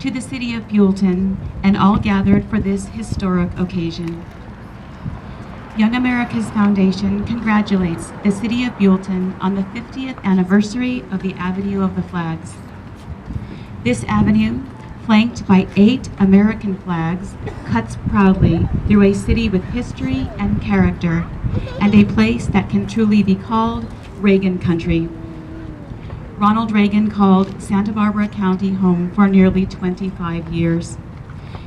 to the city of Buellton, and all gathered for this historic occasion. Young America's Foundation congratulates the city of Buellton on the 50th anniversary of the Avenue of the Flags. This avenue, flanked by 8 American flags, cuts proudly through a city with history and character, and a place that can truly be called Reagan country. Ronald Reagan called Santa Barbara County home for nearly 25 years.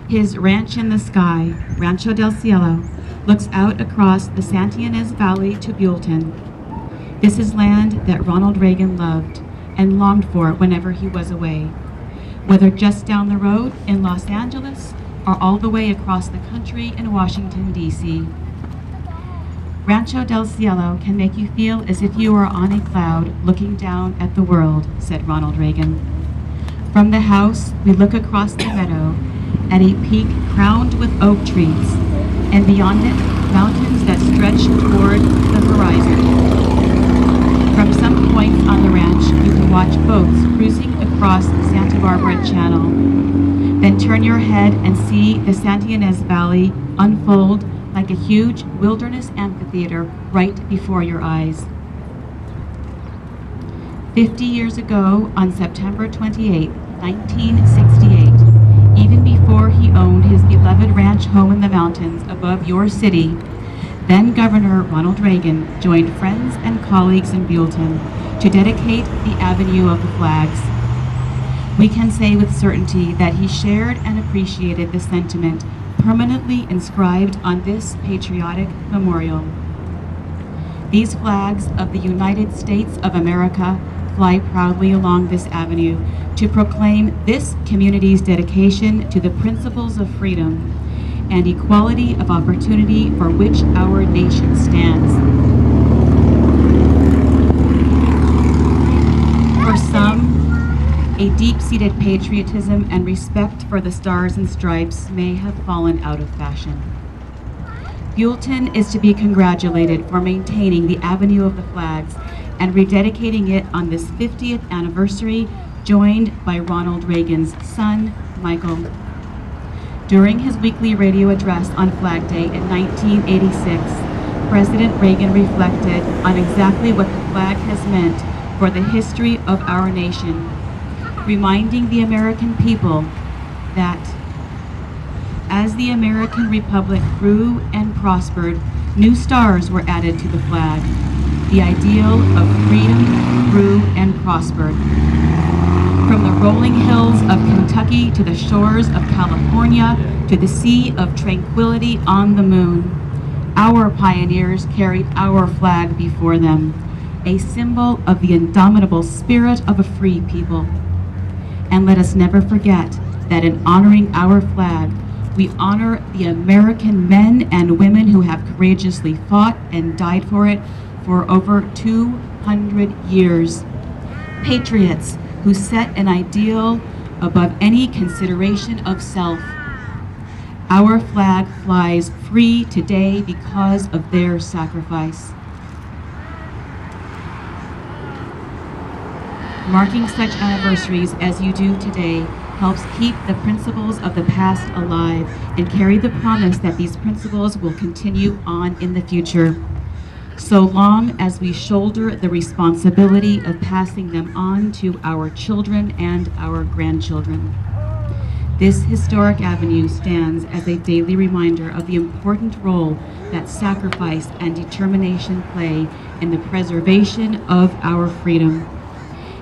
His ranch in the sky, Rancho del Cielo, looks out across the Santa Ynez Valley to Buellton. This is land that Ronald Reagan loved and longed for whenever he was away, whether just down the road in Los Angeles or all the way across the country in Washington, D.C. Rancho del Cielo can make you feel as if you are on a cloud looking down at the world, said Ronald Reagan. From the house, we look across the meadow at a peak crowned with oak trees, and beyond it, mountains that stretch toward the horizon. From some point on the ranch, you can watch boats cruising across the Santa Barbara Channel. Then turn your head and see the Santa Ynez Valley unfold like a huge wilderness amphitheater right before your eyes. 50 years ago, on September 28, 1968, even before he owned his beloved ranch home in the mountains above your city, then Governor Ronald Reagan joined friends and colleagues in Buellton to dedicate the Avenue of the Flags. We can say with certainty that he shared and appreciated the sentiment permanently inscribed on this patriotic memorial. These flags of the United States of America fly proudly along this avenue to proclaim this community's dedication to the principles of freedom and equality of opportunity for which our nation stands. For some, a deep-seated patriotism and respect for the stars and stripes may have fallen out of fashion. Buellton is to be congratulated for maintaining the Avenue of the Flags and rededicating it on this 50th anniversary, joined by Ronald Reagan's son, Michael. During his weekly radio address on Flag Day in 1986, President Reagan reflected on exactly what the flag has meant for the history of our nation, reminding the American people that as the American Republic grew and prospered, new stars were added to the flag. The ideal of freedom grew and prospered. From the rolling hills of Kentucky to the shores of California to the sea of tranquility on the moon, our pioneers carried our flag before them, a symbol of the indomitable spirit of a free people. And let us never forget that in honoring our flag, we honor the American men and women who have courageously fought and died for it for over 200 years. Patriots who set an ideal above any consideration of self. Our flag flies free today because of their sacrifice. Marking such anniversaries as you do today helps keep the principles of the past alive and carry the promise that these principles will continue on in the future, so long as we shoulder the responsibility of passing them on to our children and our grandchildren. This historic avenue stands as a daily reminder of the important role that sacrifice and determination play in the preservation of our freedom,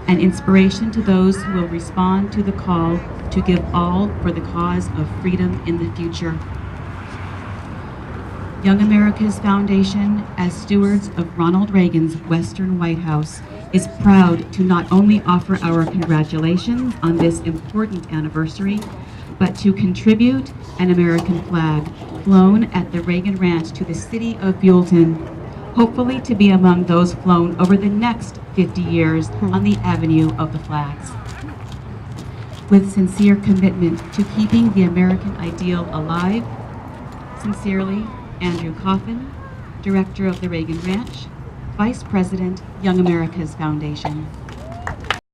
an inspiration to those who will respond to the call to give all for the cause of freedom in the future. Young America's Foundation, as stewards of Ronald Reagan's Western White House, is proud to not only offer our congratulations on this important anniversary, but to contribute an American flag flown at the Reagan Ranch to the city of Buellton, hopefully to be among those flown over the next 50 years on the Avenue of the Flags. With sincere commitment to keeping the American ideal alive, sincerely, Andrew Coffin, Director of the Reagan Ranch, Vice President, Young America's Foundation.